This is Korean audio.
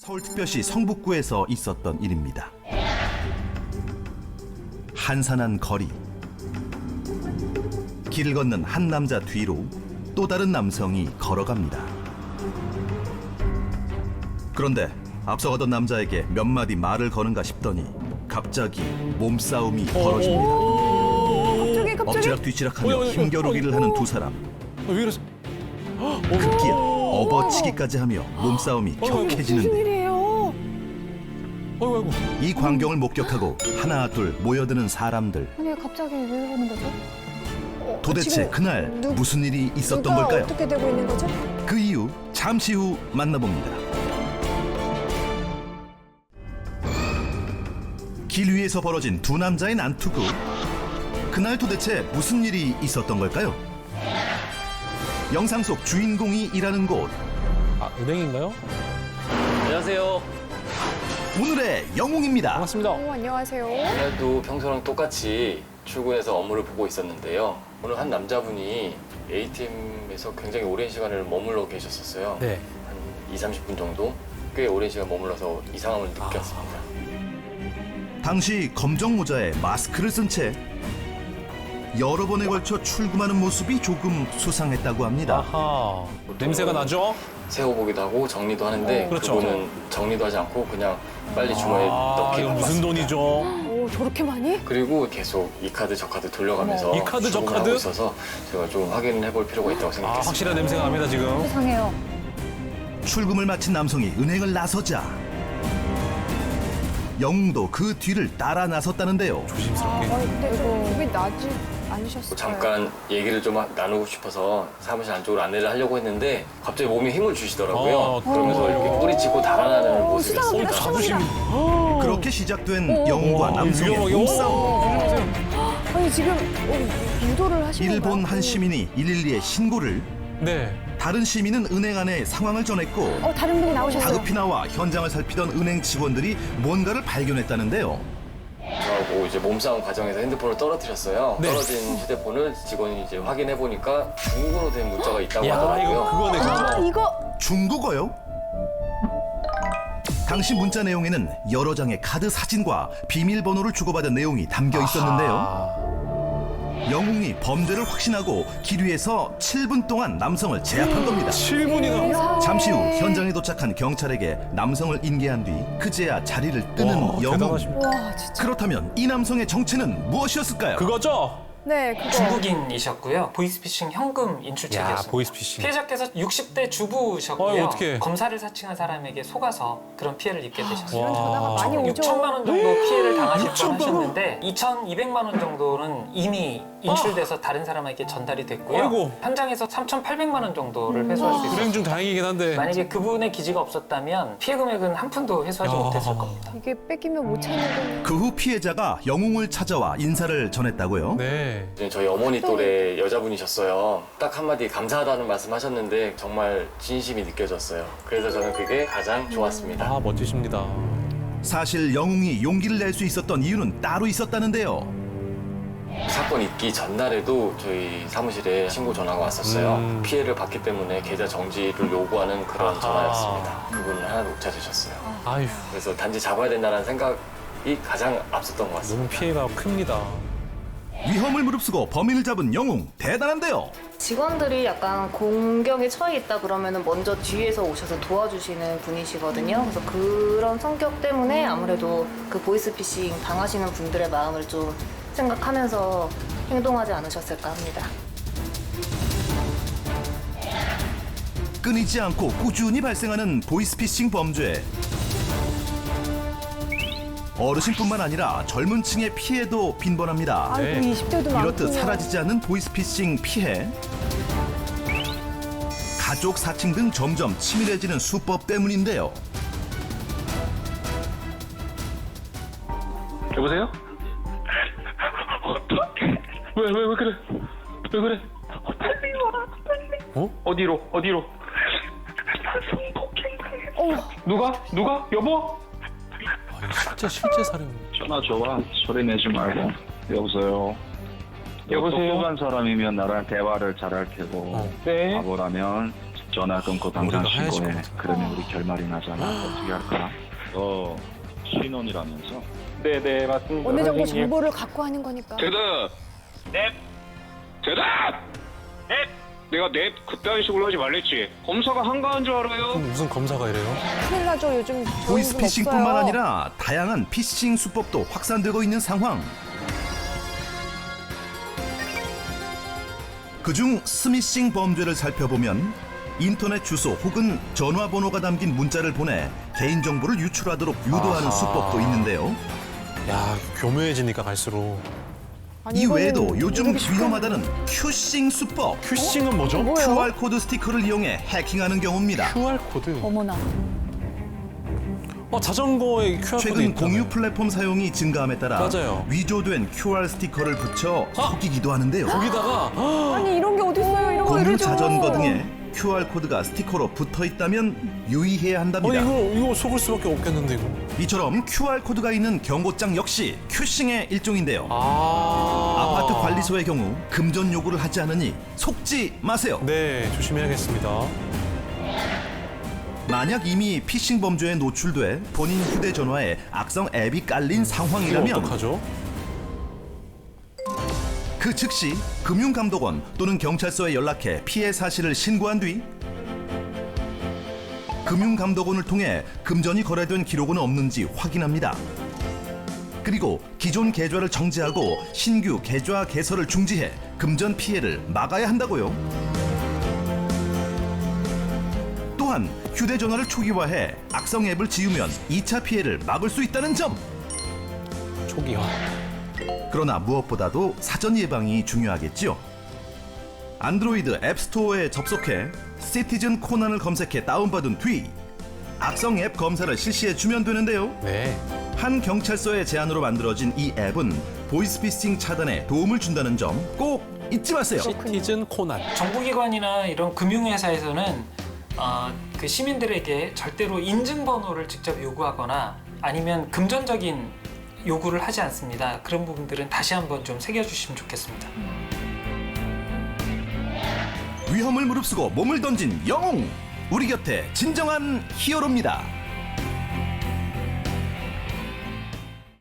서울특별시 성북구에서 있었던 일입니다. 한산한 거리. 길을 걷는 한 남자 뒤로 또 다른 남성이 걸어갑니다. 그런데 앞서가던 남자에게 몇 마디 말을 거는가 싶더니 갑자기 몸싸움이 벌어집니다. 갑자기? 엎치락 뒤치락하며 힘겨루기를 하는 두 사람. 왜 이러세요? 급기야 업어치기까지 하며 몸싸움이 무슨 격해지는데 일이에요? 아이고. 이 광경을 목격하고 하나 둘 모여드는 사람들. 아니 갑자기 왜 그러는 거죠? 도대체 지금 그날 무슨 일이 있었던 누가 걸까요? 어떻게 되고 있는 거죠? 그 이유 잠시 후 만나봅니다. 길 위에서 벌어진 두 남자의 난투극. 그날 도대체 무슨 일이 있었던 걸까요? 영상 속 주인공이 일하는 곳. 아, 은행인가요? 안녕하세요. 오늘의 영웅입니다. 반갑습니다. 안녕하세요. 오늘도 평소랑 똑같이 출근해서 업무를 보고 있었는데요. 오늘 한 남자분이 ATM에서 굉장히 오랜 시간을 머물러 계셨었어요. 네. 한 20-30분 정도? 꽤 오랜 시간 머물러서 이상함을 느꼈습니다. 당시 검정 모자에 마스크를 쓴 채 여러 번에 걸쳐 출금하는 모습이 조금 수상했다고 합니다. 아하. 냄새가 나죠? 세워보기도 하고 정리도 하는데 그렇죠. 그분은 정리도 하지 않고 그냥 빨리 주머니에 넣기만 이거 무슨 했습니다. 돈이죠? 오, 저렇게 많이? 그리고 계속 이 카드 저 카드 돌려가면서 이 카드 저 출금을 카드? 하고 있어서 제가 좀 확인을 해볼 필요가 있다고 아, 생각했습니다. 확실한 냄새가 납니다, 지금. 세상에요. 출금을 마친 남성이 은행을 나서자 영웅도 그 뒤를 따라 나섰다는데요. 조심스럽게. 근데 좀 기분이 나지 않으셨어요? 잠깐 얘기를 좀 나누고 싶어서 사무실 안쪽으로 안내를 하려고 했는데 갑자기 몸에 힘을 주시더라고요. 그러면서 이렇게 뿌리치고 달아나는 모습이었습니다. 자부심. 그렇게 시작된 영웅과 남성의 위험하게. 몸싸움. 아니 지금 유도를 하시는 일본 건가요? 한 시민이 112에 신고를, 네. 다른 시민은 은행 안에 상황을 전했고 다른 분이 나오셨어요. 다급히 나와 현장을 살피던 은행 직원들이 뭔가를 발견했다는데요. 저하고 이제 몸싸움 과정에서 핸드폰을 떨어뜨렸어요. 네. 떨어진 휴대폰을 직원이 이제 확인해 보니까 중국어로 된 문자가 있다고 야, 하더라고요. 이거 그거네, 진짜. 이거 중국어요? 당시 문자 내용에는 여러 장의 카드 사진과 비밀번호를 주고받은 내용이 담겨 있었는데요. 아, 영웅이 범죄를 확신하고 길 위에서 7분 동안 남성을 제압한 겁니다. 7분이나. 잠시 후 현장에 도착한 경찰에게 남성을 인계한 뒤 그제야 자리를 뜨는 영웅. 대단하십니다. 와 진짜. 그렇다면 이 남성의 정체는 무엇이었을까요? 그거죠? 네 그거. 중국인이셨고요. 보이스피싱 현금 야, 인출책이었습니다. 보이스피싱. 피해자께서 60대 주부셨고요. 어이, 어떡해. 검사를 사칭한 사람에게 속아서 그런 피해를 입게 되셨어요. 이런 전화가 많이 오죠. 6천만 원 정도 피해를 당하실 뻔하셨는데 2,200만 원 정도는 이미 인출돼서 다른 사람에게 전달이 됐고요. 아이고. 현장에서 3,800만 원 정도를 회수할 수 있었어요. 불행 중 다행이긴 한데. 만약에 그분의 기지가 없었다면 피해 금액은 한 푼도 회수하지 못했을 겁니다. 이게 뺏기면 못 찾는 그 후 피해자가 영웅을 찾아와 인사를 전했다고요? 네. 이제 저희 어머니 또래 여자분이셨어요. 딱 한마디 감사하다는 말씀하셨는데 정말 진심이 느껴졌어요. 그래서 저는 그게 가장 좋았습니다. 아, 멋지십니다. 사실 영웅이 용기를 낼 수 있었던 이유는 따로 있었다는데요. 사건 있기 전날에도 저희 사무실에 신고 전화가 왔었어요. 피해를 봤기 때문에 계좌 정지를 요구하는 그런 아하. 전화였습니다. 그분은 하나도 못 찾으셨어요. 아휴, 그래서 단지 잡아야 된다는 생각이 가장 앞섰던 것 같습니다. 너무 피해가 큽니다. 위험을 무릅쓰고 범인을 잡은 영웅 대단한데요. 직원들이 약간 공경에 처해 있다 그러면 먼저 뒤에서 오셔서 도와주시는 분이시거든요. 그래서 그런 성격 때문에 아무래도 그 보이스피싱 당하시는 분들의 마음을 좀 생각하면서 행동하지 않으셨을까 합니다. 끊이지 않고 꾸준히 발생하는 보이스피싱 범죄. 어르신뿐만 아니라 젊은 층의 피해도 빈번합니다. 아이고 네. 20대도 많고. 이렇듯 사라지지 않는 보이스피싱 피해. 가족 사칭 등 점점 치밀해지는 수법 때문인데요. 여보세요? 왜 그래? 왜 그래? 빨리 와, 빨리. 어디로? 누가? 여보? 아, 실제 사령. 전화 줘봐. 소리 내지 말고. 여보세요. 여보세요? 똑똑한 사람이면 나랑 대화를 잘할 테고 네. 바보라면 전화 끊고 당장 우리가 해야지 신고해. 겁니다. 그러면 우리 결말이 나잖아. 어떻게 할까? 너 신혼이라면서? 네네 맞습니다. 어느 정도 선생님. 정보를 갖고 하는 거니까. 대답. 넵. 대답. 넵. 내가 넵 그딴 식으로 하지 말랬지. 검사가 한가한 줄 알아요? 무슨 검사가 이래요? 큰일 나죠. 요즘 보이스피싱뿐만 없어요. 아니라 다양한 피싱 수법도 확산되고 있는 상황. 그중 스미싱 범죄를 살펴보면 인터넷 주소 혹은 전화번호가 담긴 문자를 보내 개인정보를 유출하도록 유도하는 아하. 수법도 있는데요. 야, 교묘해지니까 갈수록. 아니, 이외에도 이거는 요즘 누르기 쉽게 위험하다는 큐싱 수법. 큐싱은 뭐죠? 뭐예요? QR코드 스티커를 이용해 해킹하는 경우입니다. QR코드. 어머나. 자전거에 QR코드 최근 있잖아요. 공유 플랫폼 사용이 증가함에 따라 맞아요. 위조된 QR 스티커를 붙여 속이기도 하는데요. 거기다가 아니 이런 게 어딨어요. 이런 거 공유 이러죠. 자전거 등에 QR코드가 스티커로 붙어 있다면 유의해야 한답니다. 이거 속을 수밖에 없겠는데 이거. 이처럼 QR코드가 있는 경고장 역시 큐싱의 일종인데요. 아. 아파트 관리소의 경우 금전 요구를 하지 않으니 속지 마세요. 네, 조심해야겠습니다. 만약 이미 피싱 범죄에 노출돼 본인 휴대전화에 악성 앱이 깔린 이거 상황이라면 어떡하죠? 그 즉시 금융감독원 또는 경찰서에 연락해 피해 사실을 신고한 뒤 금융감독원을 통해 금전이 거래된 기록은 없는지 확인합니다. 그리고 기존 계좌를 정지하고 신규 계좌 개설을 중지해 금전 피해를 막아야 한다고요. 또한 휴대전화를 초기화해 악성 앱을 지우면 2차 피해를 막을 수 있다는 점. 초기화. 그러나 무엇보다도 사전 예방이 중요하겠죠. 안드로이드 앱스토어에 접속해 시티즌 코난을 검색해 다운받은 뒤 악성 앱 검사를 실시해 주면 되는데요. 네. 한 경찰서의 제안으로 만들어진 이 앱은 보이스피싱 차단에 도움을 준다는 점 꼭 잊지 마세요. 시티즌 코난. 정부기관이나 이런 금융회사에서는 그 시민들에게 절대로 인증번호를 직접 요구하거나 아니면 금전적인 요구를 하지 않습니다. 그런 부분들은 다시 한번 좀 새겨주시면 좋겠습니다. 위험을 무릅쓰고 몸을 던진 영웅, 우리 곁에 진정한 히어로입니다.